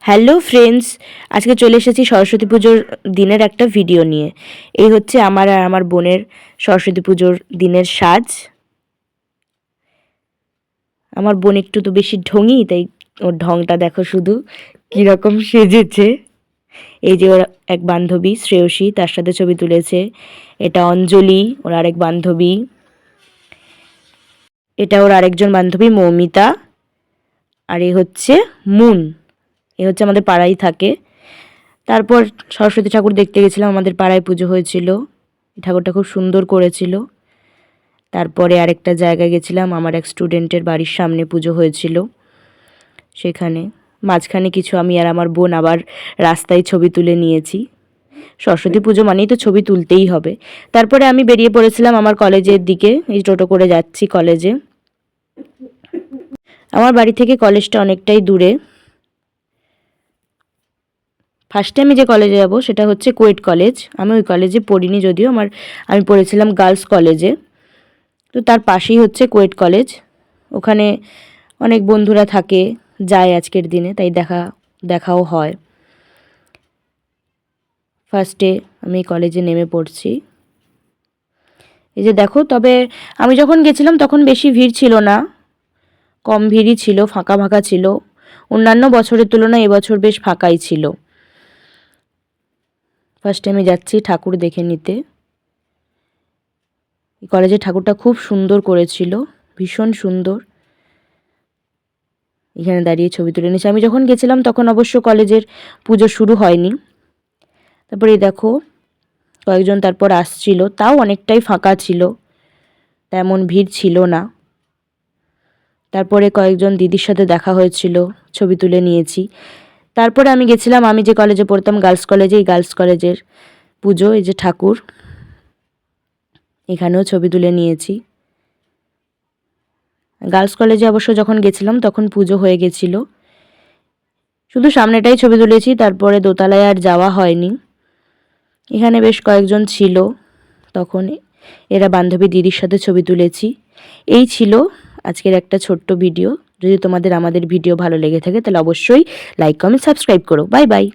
Hello friends, আজকে চলে এসেছি সরস্বতী পুজোর দিনের একটা ভিডিও নিয়ে। এই হচ্ছে আমার আর আমার বোনের সরস্বতী পুজোর দিনের সাজ। আমার বোন একটু তো বেশি ঢঙই, তাই ওর ঢংটা দেখো শুধু কীরকম সেজেছে। এই যে ওর এক বান্ধবী শ্রেয়সী, তার সাথে ছবি তুলেছে। এটা অঞ্জলি, ওর আরেক বান্ধবী। এটা ওর আরেকজন বান্ধবী মৌমিতা। আর এই হচ্ছে মুন, এ হচ্ছে আমাদের পাড়ায় থাকে। তারপর সরস্বতী ঠাকুর দেখতে গেছিলাম, আমাদের পাড়ায় পুজো হয়েছিল, ঠাকুরটা খুব সুন্দর করেছিল। তারপরে আরেকটা জায়গায় গেছিলাম, আমার এক স্টুডেন্টের বাড়ির সামনে পুজো হয়েছিল, সেখানে মাঝখানে কিছু আমি আর আমার বোন আবার রাস্তায় ছবি তুলে নিয়েছি। সরস্বতী পুজো মানেই তো ছবি তুলতেই হবে। তারপরে আমি বেরিয়ে পড়েছিলাম আমার কলেজের দিকে, এই টোটো করে যাচ্ছি কলেজে। আমার বাড়ি থেকে কলেজটা অনেকটাই দূরে। ফার্স্টে আমি যে কলেজে যাব সেটা হচ্ছে কুয়েট কলেজ। আমি ওই কলেজে পড়িনি, যদিও আমি পড়েছিলাম গার্লস কলেজে। তো তার পাশেই হচ্ছে কুয়েট কলেজ। ওখানে অনেক বন্ধুরা থাকে, যায় আজকের দিনে, তাই দেখাও হয়। ফার্স্টে আমি কলেজে নেমে পড়ছি। এই যে দেখো, তবে আমি যখন গেছিলাম তখন বেশি ভিড় ছিল না, কম ভিড়ই ছিল, ফাঁকা ফাঁকা ছিল। অন্যান্য বছরের তুলনায় এবছর বেশ ফাঁকাই ছিল। ফার্স্টে আমি যাচ্ছি ঠাকুর দেখে নিতে। কলেজের ঠাকুরটা খুব সুন্দর করেছিল, ভীষণ সুন্দর। এখানে দাঁড়িয়ে ছবি তুলে নিয়েছি। আমি যখন গেছিলাম তখন অবশ্য কলেজের পুজো শুরু হয়নি। তারপরে দেখো কয়েকজন তারপর আসছিল, তাও অনেকটাই ফাঁকা ছিল, তেমন ভিড় ছিল না। তারপরে কয়েকজন দিদির সাথে দেখা হয়েছিল, ছবি তুলে নিয়েছি। তারপরে আমি গেছিলাম, আমি যে কলেজে পড়তাম গার্লস কলেজে, এই গার্লস কলেজের পুজো, এই যে ঠাকুর, এখানেও ছবি তুলে নিয়েছি। গার্লস কলেজে অবশ্য যখন গেছিলাম তখন পুজো হয়ে গেছিল, শুধু সামনেটাই ছবি তুলেছি, তারপরে দোতলায় আর যাওয়া হয়নি। এখানে বেশ কয়েকজন ছিল, তখন এরা বান্ধবী দিদির সাথে ছবি তুলেছি। এই ছিল আজকের একটা ছোট্ট ভিডিও। যদি তোমাদের আমাদের ভিডিও ভালো লেগে থাকে তাহলে অবশ্যই লাইক, কমেন্ট, সাবস্ক্রাইব করো। Bye bye.